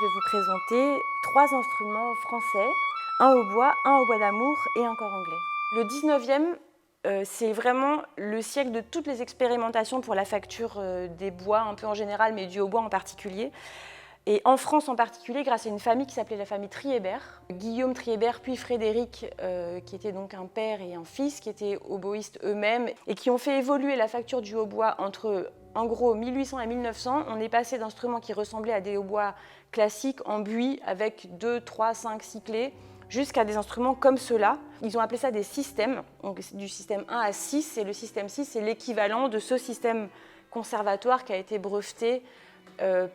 Je vais vous présenter 3 instruments français, un hautbois d'amour et un cor anglais. Le 19e, c'est vraiment le siècle de toutes les expérimentations pour la facture des bois, un peu en général, mais du hautbois en particulier. Et en France en particulier, grâce à une famille qui s'appelait la famille Triébert, Guillaume Triébert puis Frédéric, qui était donc un père et un fils, qui étaient oboïstes eux-mêmes, et qui ont fait évoluer la facture du hautbois entre, en gros, 1800 et 1900. On est passé d'instruments qui ressemblaient à des hautbois classiques en buis, avec 2, 3, 5, 6 clés, jusqu'à des instruments comme ceux-là. Ils ont appelé ça des systèmes, donc du système 1 à 6, et le système 6, c'est l'équivalent de ce système conservatoire qui a été breveté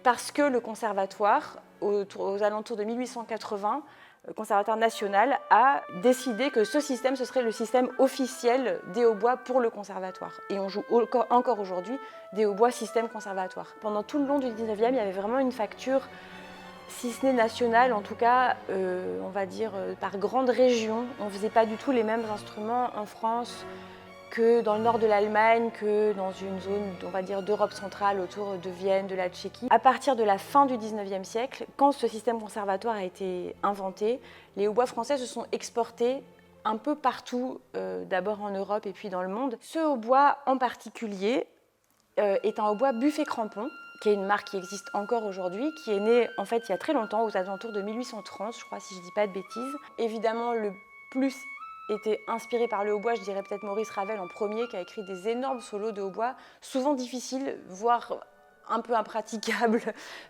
parce que le conservatoire, aux alentours de 1880, le conservatoire national a décidé que ce système, ce serait le système officiel des hautbois pour le conservatoire. Et on joue encore aujourd'hui des hautbois système conservatoire. Pendant tout le long du 19e, il y avait vraiment une facture, si ce n'est nationale, en tout cas, on va dire par grande région. On ne faisait pas du tout les mêmes instruments en France que dans le nord de l'Allemagne, que dans une zone, on va dire, d'Europe centrale, autour de Vienne, de la Tchéquie. À partir de la fin du 19e siècle, quand ce système conservatoire a été inventé, les hautbois français se sont exportés un peu partout, d'abord en Europe et puis dans le monde. Ce hautbois en particulier est un hautbois Buffet-Crampon, qui est une marque qui existe encore aujourd'hui, qui est née en fait il y a très longtemps, aux alentours de 1830, je crois, si je ne dis pas de bêtises. Évidemment, le plus était inspiré par le hautbois, je dirais peut-être Maurice Ravel en premier, qui a écrit des énormes solos de hautbois, souvent difficiles, voire un peu impraticables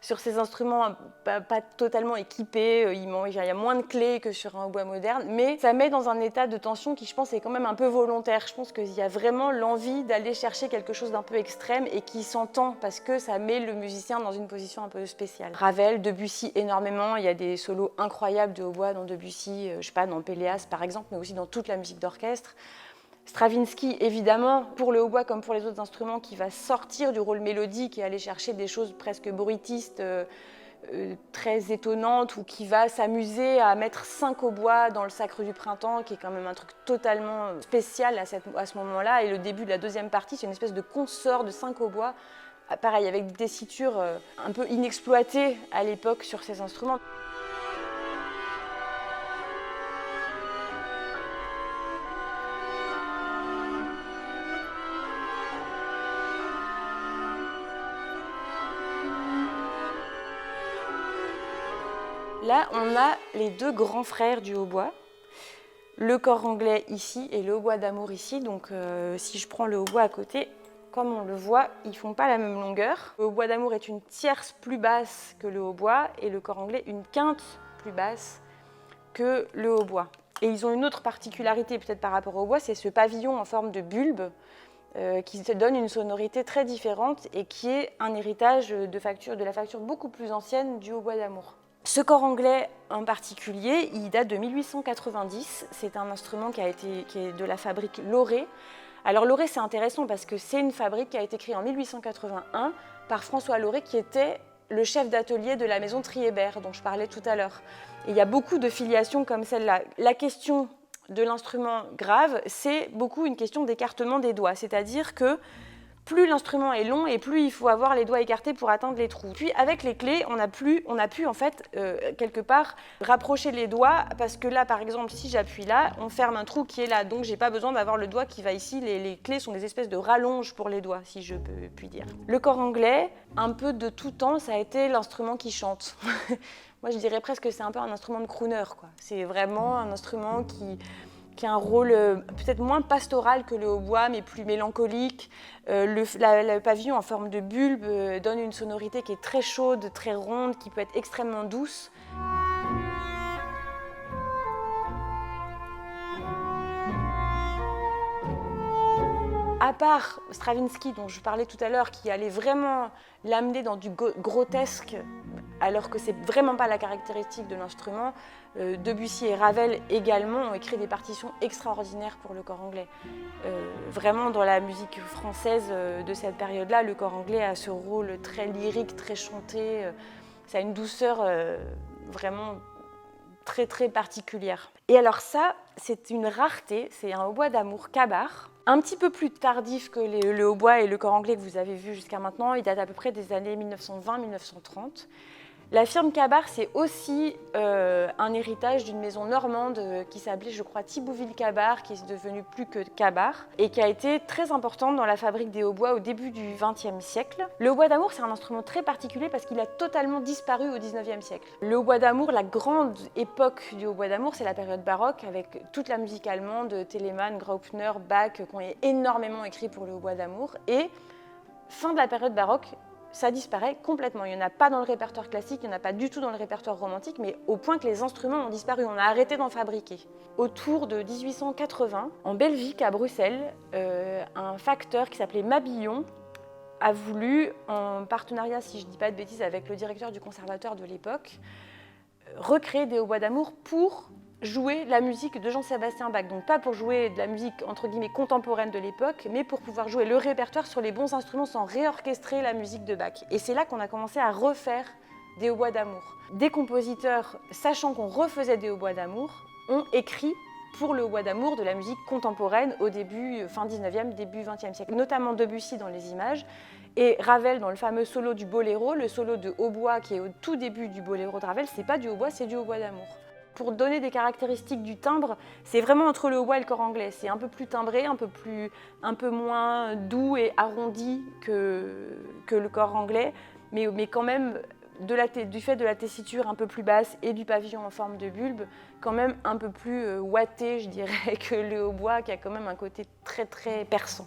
sur ces instruments pas totalement équipés. Il y a moins de clés que sur un hautbois moderne, mais ça met dans un état de tension qui, je pense, est quand même un peu volontaire. Je pense qu'il y a vraiment l'envie d'aller chercher quelque chose d'un peu extrême et qui s'entend parce que ça met le musicien dans une position un peu spéciale. Ravel, Debussy énormément, il y a des solos incroyables de hautbois dans Debussy, je sais pas, dans Péléas par exemple, mais aussi dans toute la musique d'orchestre. Stravinsky, évidemment, pour le hautbois comme pour les autres instruments, qui va sortir du rôle mélodique et aller chercher des choses presque bruitistes, très étonnantes, ou qui va s'amuser à mettre 5 hautbois dans le Sacre du Printemps, qui est quand même un truc totalement spécial à ce moment-là. Et le début de la deuxième partie, c'est une espèce de consort de 5 hautbois, pareil, avec des tessitures un peu inexploitées à l'époque sur ces instruments. Là, on a les 2 grands frères du hautbois, le cor anglais ici et le hautbois d'amour ici. Donc si je prends le hautbois à côté, comme on le voit, ils ne font pas la même longueur. Le hautbois d'amour est une tierce plus basse que le hautbois et le cor anglais une quinte plus basse que le hautbois. Et ils ont une autre particularité peut-être par rapport au hautbois, c'est ce pavillon en forme de bulbe qui se donne une sonorité très différente et qui est un héritage de la facture beaucoup plus ancienne du hautbois d'amour. Ce cor anglais en particulier, il date de 1890. C'est un instrument qui est de la fabrique Lauré. Alors Lauré, c'est intéressant parce que c'est une fabrique qui a été créée en 1881 par François Lauré, qui était le chef d'atelier de la maison Triébert, dont je parlais tout à l'heure. Et il y a beaucoup de filiations comme celle-là. La question de l'instrument grave, c'est beaucoup une question d'écartement des doigts, c'est-à-dire que plus l'instrument est long et plus il faut avoir les doigts écartés pour atteindre les trous. Puis avec les clés, on a pu en fait quelque part rapprocher les doigts parce que là, par exemple, si j'appuie là, on ferme un trou qui est là. Donc j'ai pas besoin d'avoir le doigt qui va ici. Les clés sont des espèces de rallonges pour les doigts, si je puis dire. Le cor anglais, un peu de tout temps, ça a été l'instrument qui chante. Moi, je dirais presque que c'est un peu un instrument de crooner, quoi. C'est vraiment un instrument qui a un rôle peut-être moins pastoral que le hautbois, mais plus mélancolique. Le pavillon en forme de bulbe donne une sonorité qui est très chaude, très ronde, qui peut être extrêmement douce. À part Stravinsky, dont je parlais tout à l'heure, qui allait vraiment l'amener dans du grotesque, alors que c'est vraiment pas la caractéristique de l'instrument, Debussy et Ravel également ont écrit des partitions extraordinaires pour le cor anglais. Vraiment, dans la musique française de cette période-là, le cor anglais a ce rôle très lyrique, très chanté. Ça a une douceur vraiment très très particulière. Et alors ça, c'est une rareté, c'est un hautbois d'amour Kabar, un petit peu plus tardif que le hautbois et le cor anglais que vous avez vu jusqu'à maintenant. Il date à peu près des années 1920-1930. La firme Cabar, c'est aussi un héritage d'une maison normande qui s'appelait, je crois, Thibouville-Cabar, qui est devenue plus que Cabar, et qui a été très importante dans la fabrique des hautbois au début du XXe siècle. Le hautbois d'amour, c'est un instrument très particulier parce qu'il a totalement disparu au XIXe siècle. Le hautbois d'amour, la grande époque du hautbois d'amour, c'est la période baroque, avec toute la musique allemande, Telemann, Graupner, Bach, qui ont énormément écrit pour le hautbois d'amour. Et fin de la période baroque, ça disparaît complètement. Il n'y en a pas dans le répertoire classique, il n'y en a pas du tout dans le répertoire romantique, mais au point que les instruments ont disparu, on a arrêté d'en fabriquer. Autour de 1880, en Belgique, à Bruxelles, un facteur qui s'appelait Mabillon a voulu, en partenariat, si je ne dis pas de bêtises, avec le directeur du conservatoire de l'époque, recréer des hautbois d'amour pour jouer la musique de Jean-Sébastien Bach. Donc pas pour jouer de la musique entre guillemets contemporaine de l'époque, mais pour pouvoir jouer le répertoire sur les bons instruments sans réorchestrer la musique de Bach. Et c'est là qu'on a commencé à refaire des hautbois d'amour. Des compositeurs, sachant qu'on refaisait des hautbois d'amour, ont écrit pour le hautbois d'amour de la musique contemporaine au début, fin 19e, début 20e siècle, notamment Debussy dans les images, et Ravel dans le fameux solo du boléro, le solo de hautbois qui est au tout début du boléro de Ravel, c'est pas du hautbois, c'est du hautbois d'amour. Pour donner des caractéristiques du timbre, c'est vraiment entre le hautbois et le cor anglais. C'est un peu plus timbré, un peu moins doux et arrondi que le cor anglais, mais quand même, du fait de la tessiture un peu plus basse et du pavillon en forme de bulbe, quand même un peu plus ouaté, je dirais, que le hautbois, qui a quand même un côté très très perçant.